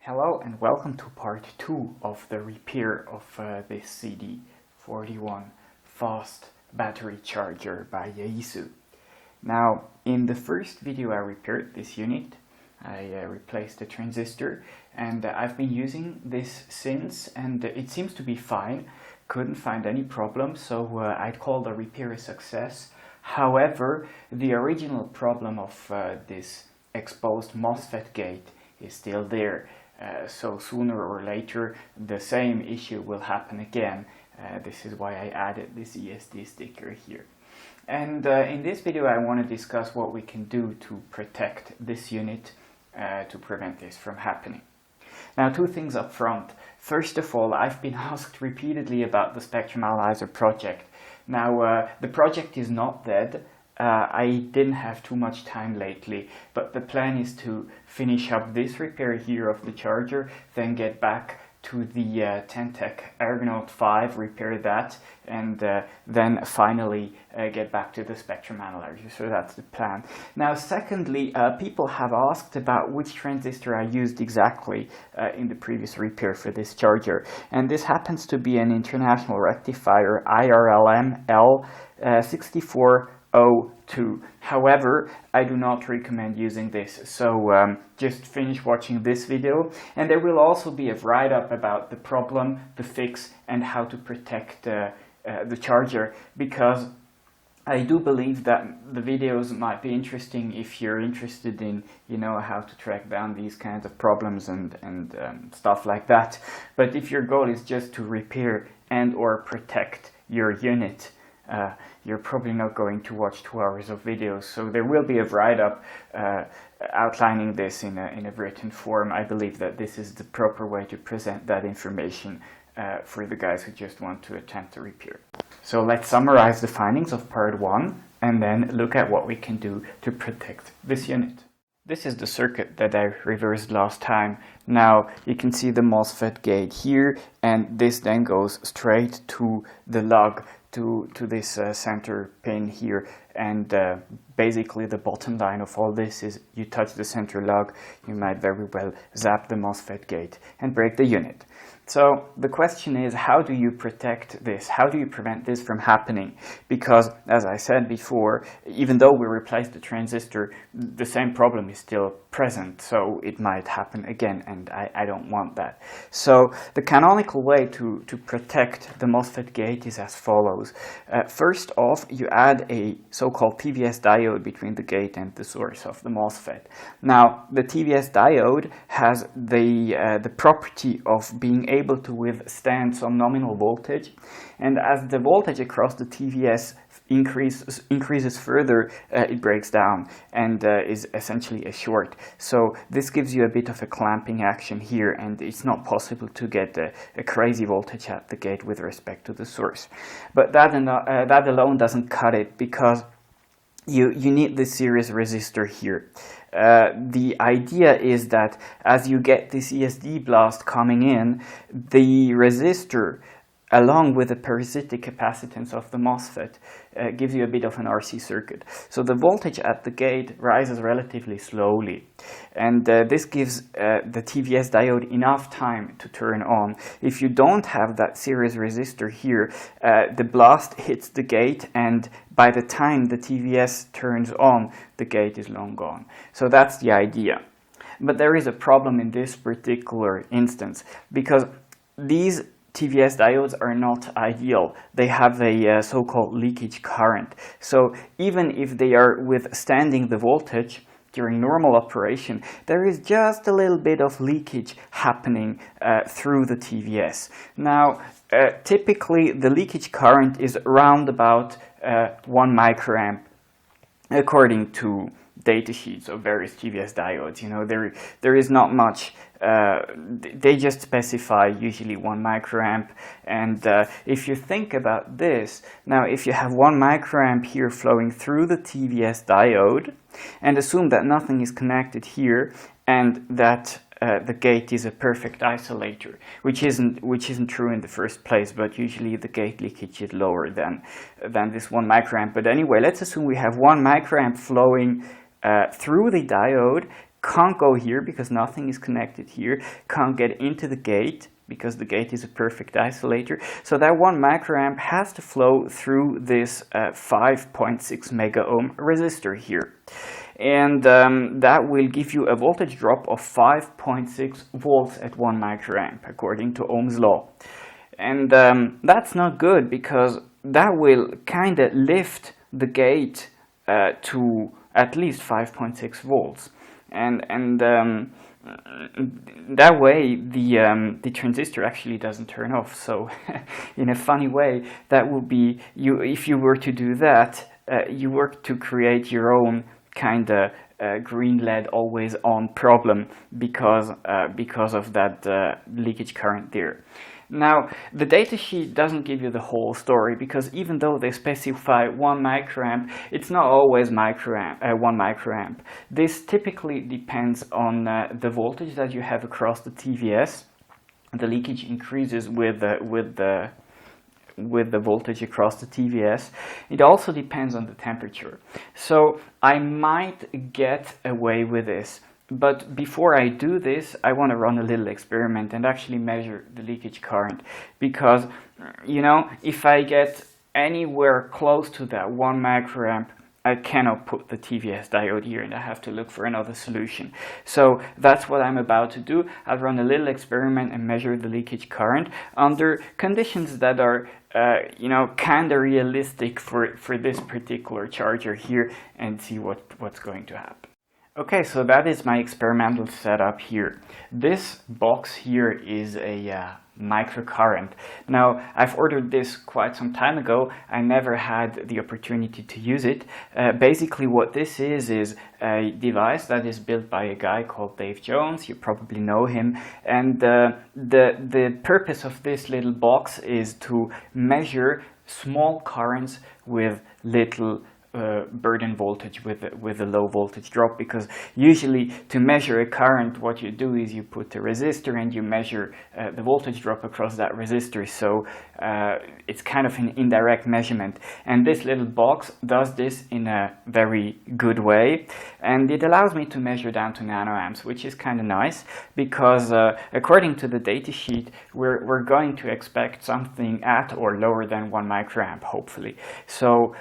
Hello and welcome to part 2 of the repair of this CD-41 fast battery charger by Yaesu. Now, in the first video I repaired this unit. I replaced the transistor and I've been using this since, and it seems to be fine. Couldn't find any problem, so I'd call the repair a success. However, the original problem of this exposed MOSFET gate is still there. So sooner or later the same issue will happen again. This is why I added this ESD sticker here. And in this video I want to discuss what we can do to protect this unit to prevent this from happening. Now, two things up front. First of all, I've been asked repeatedly about the Spectrum Analyzer project. Now, the project is not dead. I didn't have too much time lately, but the plan is to finish up this repair here of the charger, then get back to the Tentec Ergonaut 5, repair that, and then finally get back to the Spectrum Analyzer. So that's the plan. Now, secondly, people have asked about which transistor I used exactly in the previous repair for this charger, and this happens to be an international rectifier IRLM L6402. However, I do not recommend using this, so just finish watching this video, and there will also be a write-up about the problem, the fix, and how to protect the charger, because I do believe that the videos might be interesting if you're interested in, how to track down these kinds of problems and stuff like that. But if your goal is just to repair and or protect your unit, you're probably not going to watch 2 hours of videos. So there will be a write-up outlining this in a written form. I believe that this is the proper way to present that information for the guys who just want to attempt a repair. So let's summarize the findings of part 1 and then look at what we can do to protect this unit. This is the circuit that I reversed last time. Now you can see the MOSFET gate here, and this then goes straight to the lug, to this center pin here, and basically the bottom line of all this is you touch the center lug, you might very well zap the MOSFET gate and break the unit. So the question is, how do you protect this? How do you prevent this from happening? Because, as I said before, even though we replaced the transistor, the same problem is still present, so it might happen again, and I don't want that. So the canonical way to protect the MOSFET gate is as follows. First off, you add a so-called TVS diode between the gate and the source of the MOSFET. Now, the TVS diode has the property of being able to withstand some nominal voltage, and as the voltage across the TVS increases further, it breaks down and is essentially a short. So this gives you a bit of a clamping action here, and it's not possible to get a crazy voltage at the gate with respect to the source. But that alone doesn't cut it, because you need this series resistor here. The idea is that as you get this ESD blast coming in, the resistor, along with the parasitic capacitance of the MOSFET, gives you a bit of an RC circuit. So the voltage at the gate rises relatively slowly, and this gives the TVS diode enough time to turn on. If you don't have that series resistor here, the blast hits the gate, and by the time the TVS turns on, the gate is long gone. So that's the idea. But there is a problem in this particular instance, because these TVS diodes are not ideal. They have a so-called leakage current. So even if they are withstanding the voltage during normal operation, there is just a little bit of leakage happening through the TVS. Now, typically the leakage current is around about 1 microamp, according to data sheets of various TVS diodes. There is not much. They just specify usually 1 microamp, and if you think about this, now if you have 1 microamp here flowing through the TVS diode, and assume that nothing is connected here, and that the gate is a perfect isolator, which isn't true in the first place, but usually the gate leakage is lower than this 1 microamp. But anyway, let's assume we have 1 microamp flowing through the diode, can't go here because nothing is connected here, can't get into the gate because the gate is a perfect isolator. So that 1 microamp has to flow through this 5.6 mega ohm resistor here. And that will give you a voltage drop of 5.6 volts at 1 microamp according to Ohm's law. And that's not good because that will kind of lift the gate to at least 5.6 volts. And that way the transistor actually doesn't turn off. So in a funny way, that would be, if you were to do that, you were to create your own kind of green LED always on problem because of that leakage current there. Now, the datasheet doesn't give you the whole story because even though they specify 1 microamp, it's not always 1 microamp. This typically depends on the voltage that you have across the TVS. The leakage increases with the voltage across the TVS. It also depends on the temperature. So I might get away with this. But before I do this, I want to run a little experiment and actually measure the leakage current. Because, you know, if I get anywhere close to that 1 microamp, I cannot put the TVS diode here and I have to look for another solution. So that's what I'm about to do. I'll run a little experiment and measure the leakage current under conditions that are you know, kind of realistic for this particular charger here, and see what's going to happen. Okay, so that is my experimental setup here. This box here is a microcurrent. Now, I've ordered this quite some time ago. I never had the opportunity to use it. Basically what this is a device that is built by a guy called Dave Jones. You probably know him. And the purpose of this little box is to measure small currents with little burden voltage with a low voltage drop, because usually to measure a current what you do is you put a resistor and you measure the voltage drop across that resistor. So it's kind of an indirect measurement, and this little box does this in a very good way, and it allows me to measure down to nanoamps, which is kind of nice because according to the datasheet we're going to expect something at or lower than 1 microamp hopefully. So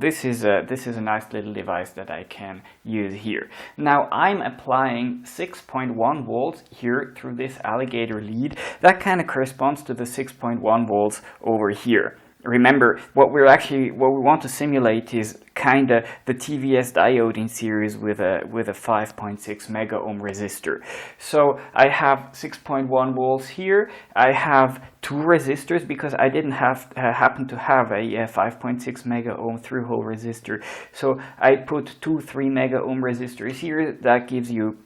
this is a nice little device that I can use here. Now I'm applying 6.1 volts here through this alligator lead. That kind of corresponds to the 6.1 volts over here. Remember, what we want to simulate is kind of the TVS diode in series with a 5.6 mega ohm resistor. So I have 6.1 volts here. I have 2 resistors because I didn't happen to have a 5.6 mega ohm through hole resistor. So I put 2 3 mega ohm resistors here. That gives you,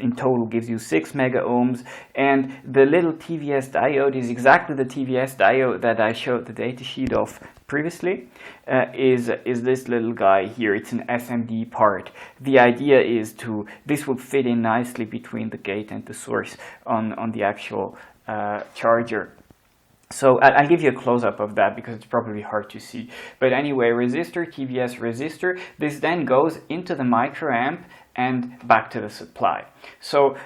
in total, gives you 6 mega ohms, and the little TVS diode is exactly the TVS diode that I showed the datasheet of previously. Is this little guy here. It's an SMD part. The idea is this will fit in nicely between the gate and the source on the actual charger. So I'll give you a close-up of that because it's probably hard to see. But anyway, resistor, TVS resistor, this then goes into the microamp and back to the supply. So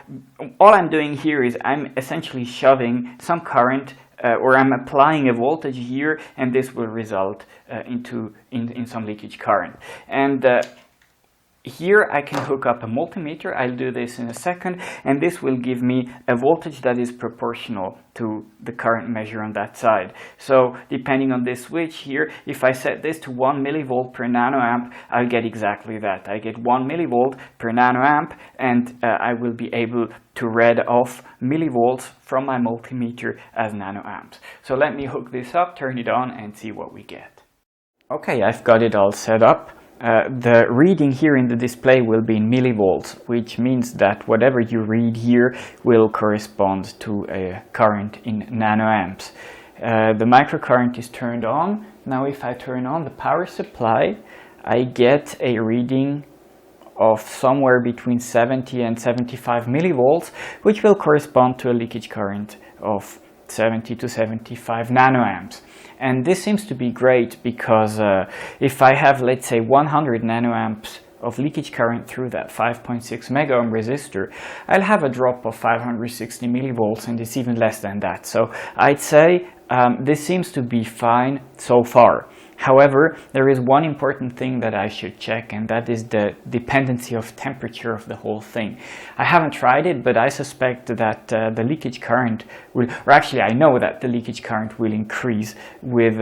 all I'm doing here is I'm essentially shoving some current or I'm applying a voltage here, and this will result in some leakage current. And here I can hook up a multimeter. I'll do this in a second, and this will give me a voltage that is proportional to the current measure on that side. So depending on this switch here, if I set this to 1 millivolt per nanoamp, I'll get exactly that. I get 1 millivolt per nanoamp, and I will be able to read off millivolts from my multimeter as nanoamps. So let me hook this up, turn it on, and see what we get. Okay, I've got it all set up. The reading here in the display will be in millivolts, which means that whatever you read here will correspond to a current in nanoamps. The microcurrent is turned on. Now if I turn on the power supply, I get a reading of somewhere between 70 and 75 millivolts, which will correspond to a leakage current of 70 to 75 nanoamps. And this seems to be great because if I have, let's say, 100 nanoamps of leakage current through that 5.6 mega ohm resistor, I'll have a drop of 560 millivolts, and it's even less than that. So I'd say this seems to be fine so far. However, there is one important thing that I should check, and that is the dependency of temperature of the whole thing. I haven't tried it, but I suspect that the leakage current will, or actually I know that the leakage current will increase with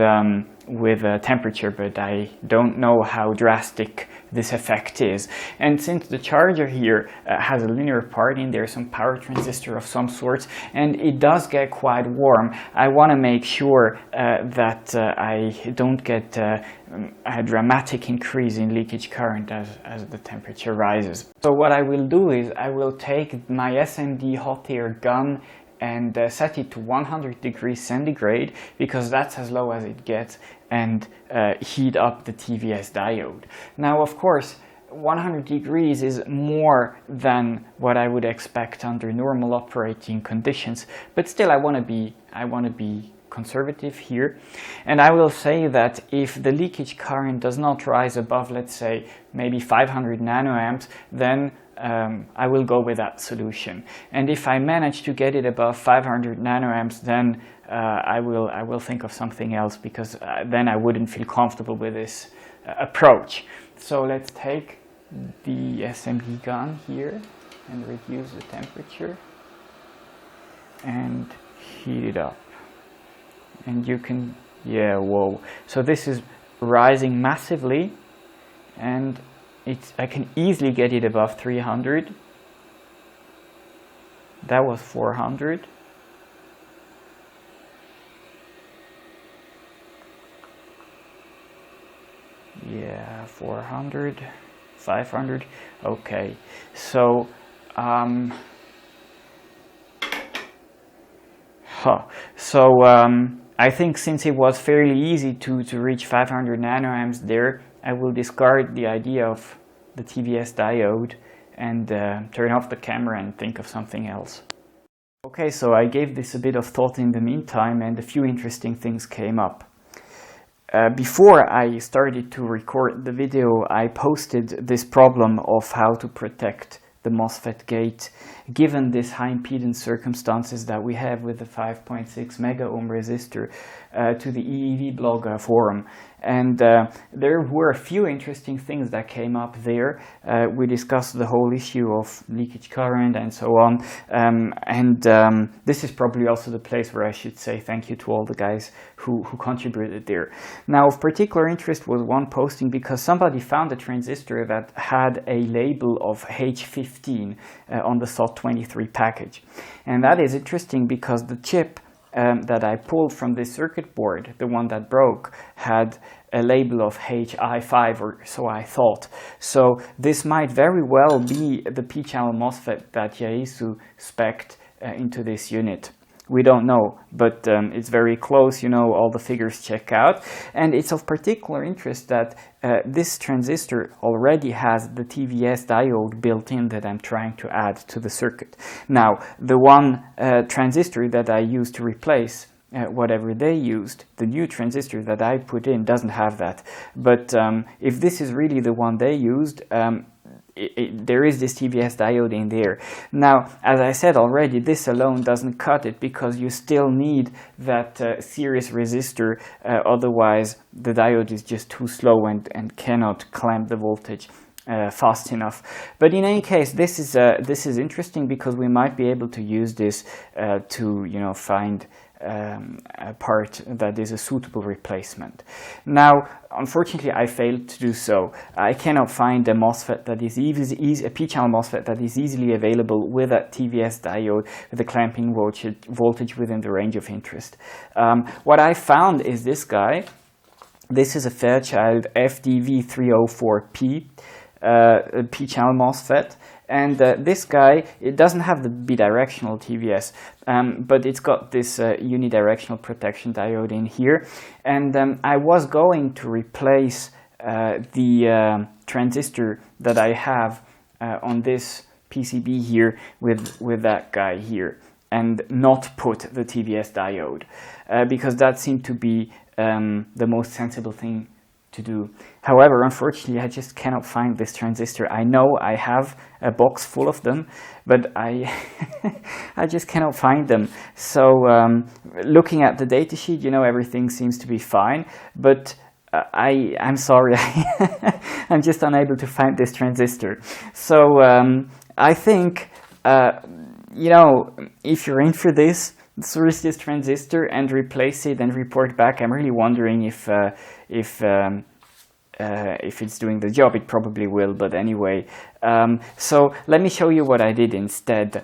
temperature, but I don't know how drastic this effect is. And since the charger here has a linear part in there, some power transistor of some sorts, and it does get quite warm, I want to make sure that I don't get a dramatic increase in leakage current as the temperature rises. So what I will do is I will take my SMD hot air gun and set it to 100 degrees centigrade, because that's as low as it gets, and heat up the TVS diode. Now, of course, 100 degrees is more than what I would expect under normal operating conditions, but still I want to be conservative here, and I will say that if the leakage current does not rise above, let's say, maybe 500 nanoamps, then I will go with that solution. And if I manage to get it above 500 nanoamps, then I will think of something else, because then I wouldn't feel comfortable with this approach. So let's take the SMD gun here and reduce the temperature and heat it up. And you can, yeah, whoa. So this is rising massively, and I can easily get it above 300. That was 400. Yeah, 400, 500. Okay, so I think since it was fairly easy to reach 500 nanoamps there, I will discard the idea of the TVS diode and turn off the camera and think of something else. Okay, so I gave this a bit of thought in the meantime, and a few interesting things came up. Before I started to record the video, I posted this problem of how to protect the MOSFET gate given this high impedance circumstances that we have with the 5.6 mega ohm resistor to the EEV blog forum. And there were a few interesting things that came up there. We discussed the whole issue of leakage current and so on. This is probably also the place where I should say thank you to all the guys who contributed there. Now, of particular interest was one posting because somebody found a transistor that had a label of H15 on the SOT23 package. And that is interesting because the chip that I pulled from this circuit board, the one that broke, had a label of HI5, or so I thought. So this might very well be the P-channel MOSFET that Yaesu spec'd into this unit. We don't know, but it's very close, you know, all the figures check out. And it's of particular interest that this transistor already has the TVS diode built in that I'm trying to add to the circuit. Now, the one transistor that I used to replace whatever they used, the new transistor that I put in doesn't have that. But if this is really the one they used, there is this TVS diode in there. Now, as I said already, this alone doesn't cut it because you still need that series resistor, otherwise the diode is just too slow and cannot clamp the voltage fast enough. But in any case, this is interesting because we might be able to use this to, you know, find a part that is a suitable replacement. Now, unfortunately, I failed to do so. I cannot find a MOSFET that is a P-channel MOSFET that is easily available with a TVS diode with a clamping voltage within the range of interest. What I found is this guy. This is a Fairchild FDV304P P-channel MOSFET. And this guy, it doesn't have the bidirectional TVS, but it's got this unidirectional protection diode in here. And I was going to replace the transistor that I have on this PCB here with that guy here, and not put the TVS diode, because that seemed to be the most sensible thing to do. However, unfortunately, I just cannot find this transistor. I know I have a box full of them, but I just cannot find them. So looking at the datasheet, you know, everything seems to be fine, but I'm sorry, I'm just unable to find this transistor. So I think, you know, if you're in for this, source this transistor and replace it and report back. I'm really wondering if it's doing the job. It probably will, but anyway. So let me show you what I did instead.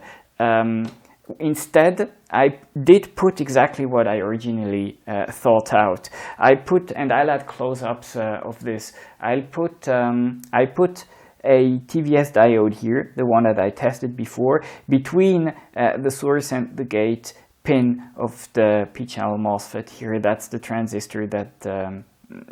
Instead, I did put exactly what I originally thought out. I put, and I'll add close-ups of this. I put a TVS diode here, the one that I tested before, between the source and the gate pin of the P-channel MOSFET here. That's the transistor that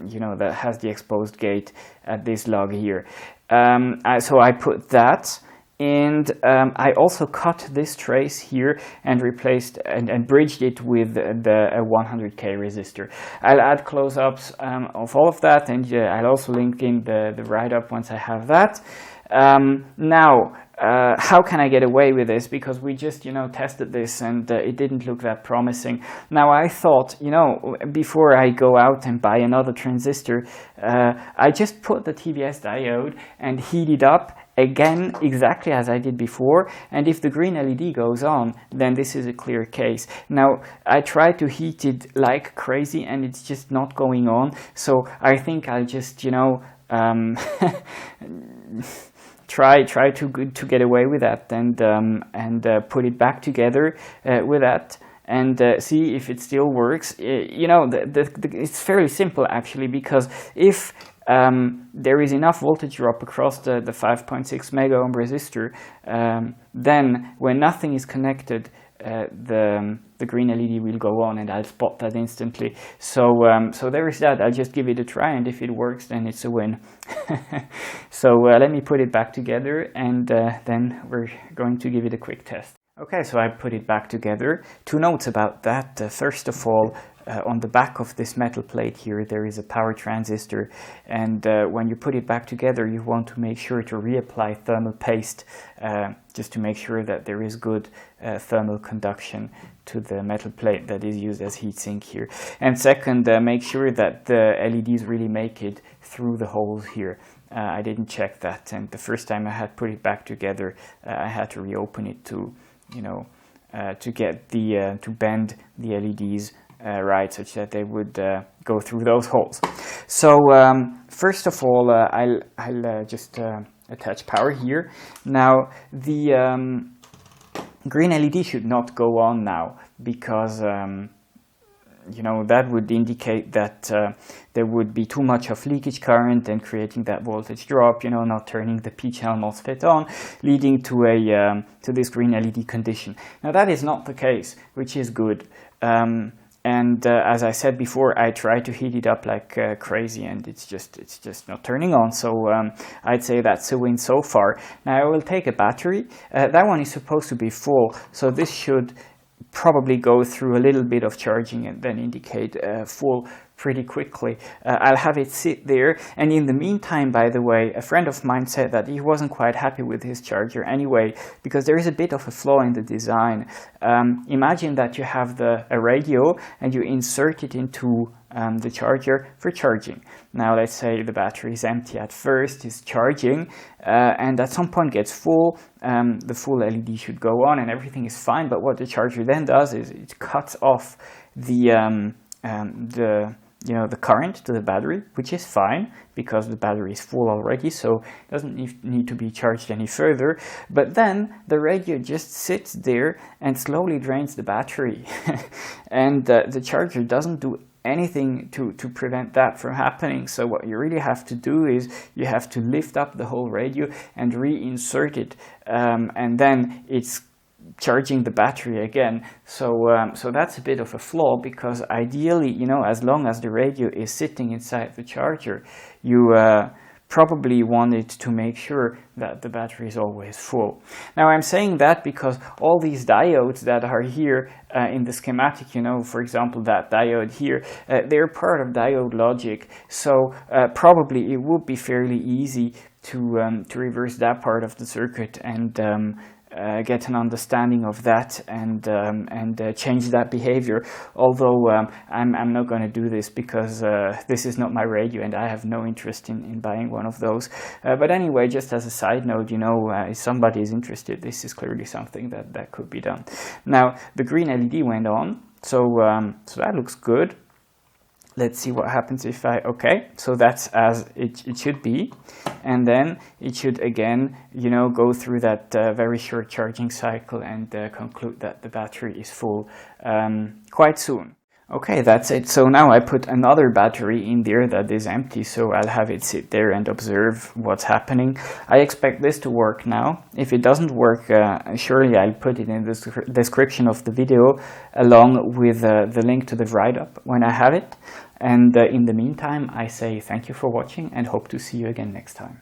you know, that has the exposed gate at this lug here. So I put that, and I also cut this trace here and replaced and bridged it with the 100K resistor. I'll add close-ups of all of that, and I'll also link in the write-up once I have that. Now, how can I get away with this? Because we just, you know, tested this and it didn't look that promising. Now I thought, you know, before I go out and buy another transistor, I just put the TVS diode and heat it up again exactly as I did before, and if the green LED goes on, then this is a clear case. Now I try to heat it like crazy and it's just not going on, so I think I'll just, you know, try to get away with that and put it back together with that and see if it still works. You know, it's fairly simple actually, because if there is enough voltage drop across the 5.6 mega ohm resistor, then when nothing is connected, the green LED will go on, and I'll spot that instantly. So so there is that. I'll just give it a try, and if it works, then it's a win. So let me put it back together, and then we're going to give it a quick test. Okay, so I put it back together. 2 notes about that. First of all, on the back of this metal plate here, there is a power transistor, and when you put it back together, you want to make sure to reapply thermal paste, just to make sure that there is good thermal conduction to the metal plate that is used as heatsink here. And second, make sure that the LEDs really make it through the holes here. I didn't check that, and the first time I had put it back together, I had to reopen it to, you know, to get the to bend the LEDs right, such that they would go through those holes. So first of all, I'll just attach power here. Now the green LED should not go on now, because you know, that would indicate that there would be too much of leakage current and creating that voltage drop, you know, not turning the P-channel MOSFET on, leading to a to this green LED condition. Now that is not the case, which is good. And as I said before, I try to heat it up like crazy, and it's just not turning on. So I'd say that's a win so far. Now I will take a battery. That one is supposed to be full, so this should probably go through a little bit of charging and then indicate full pretty quickly. I'll have it sit there, and in the meantime, by the way, a friend of mine said that he wasn't quite happy with his charger anyway, because there is a bit of a flaw in the design. Imagine that you have a radio and you insert it into the charger for charging. Now let's say the battery is empty at first, is charging, and at some point gets full. The full LED should go on and everything is fine, but what the charger then does is it cuts off the you know, the current to the battery, which is fine because the battery is full already, so it doesn't need to be charged any further. But then the radio just sits there and slowly drains the battery, and the charger doesn't do anything to prevent that from happening. So what you really have to do is you have to lift up the whole radio and reinsert it, and then it's charging the battery again. So so that's a bit of a flaw, because ideally, you know, as long as the radio is sitting inside the charger, you probably wanted to make sure that the battery is always full. Now I'm saying that because all these diodes that are here in the schematic, you know, for example that diode here, they're part of diode logic, so probably it would be fairly easy to reverse that part of the circuit and get an understanding of that and change that behavior. Although I'm not going to do this because this is not my radio and I have no interest in buying one of those. But anyway, just as a side note, you know, if somebody is interested, this is clearly something that could be done. Now the green LED went on, so that looks good. Let's see what happens if okay, so that's as it should be, and then it should again, you know, go through that very short charging cycle and conclude that the battery is full quite soon. Okay, that's it. So now I put another battery in there that is empty, so I'll have it sit there and observe what's happening. I expect this to work now. If it doesn't work, surely I'll put it in the description of the video along with the link to the write-up when I have it. And in the meantime, I say thank you for watching and hope to see you again next time.